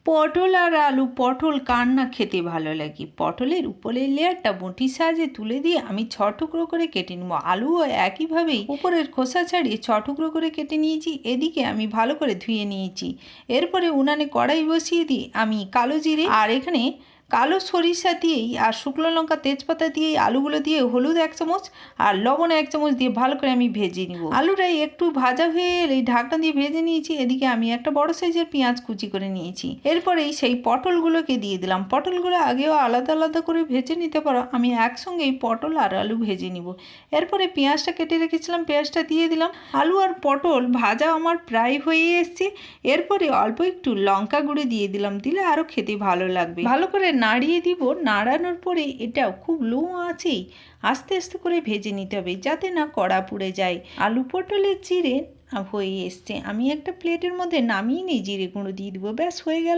পটল আর আলু, পটল কার না খেতে ভালো লাগে। পটলের উপরের লেয়ারটা বঁটির সাহায্যে তুলে দিয়ে আমি 6 টুকরো করে কেটে নেবো। আলুও একইভাবেই উপরের খোসা ছাড়িয়ে 6 টুকরো করে কেটে নিয়েছি। এদিকে আমি ভালো করে ধুয়ে নিয়েছি। এরপরে উনানে কড়াই বসিয়ে দিয়ে আমি কালো জিরে আর এখানে কালো সরিষা দিয়েই আর শুকনো লঙ্কা তেজপাতা দিয়েই আলুগুলো দিয়ে হলুদ 1 চামচ আর লবণ 1 চামচ দিয়ে ভালো করে আমি ভেজে নিব। আলুটাই একটু ভাজা হয়ে এলে ঢাকনা দিয়ে ভেজে নিয়েছি। এদিকে আমি একটা বড় সাইজের পেঁয়াজ কুচি করে নিয়েছি। এরপরেই সেই পটলগুলোকে দিয়ে দিলাম। পটলগুলো আগেও আলাদা আলাদা করে ভেজে নিতে পারো, আমি একসঙ্গেই পটল আর আলু ভেজে নিব। এরপরে পেঁয়াজটা কেটে রেখেছিলাম, পেঁয়াজটা দিয়ে দিলাম। আলু আর পটল ভাজা আমার প্রায় হয়ে এসছে। এরপরে অল্প একটু লঙ্কা গুঁড়ো দিয়ে দিলাম, দিলে আরও খেতে ভালো লাগবে। ভালো করে নাড়িয়ে দিব। নাড়ানোর পরে এটাও খুব লো আঁচেই আস্তে আস্তে করে ভেজে নিতে হবে, যাতে না কড়া পুড়ে যায়। আলু পটলের চিড়ে হয়ে এসছে। আমি একটা প্লেটের মধ্যে নামিয়ে নিয়ে জিরে গুঁড়ো দিয়ে দিব, ব্যাস হয়ে গেল।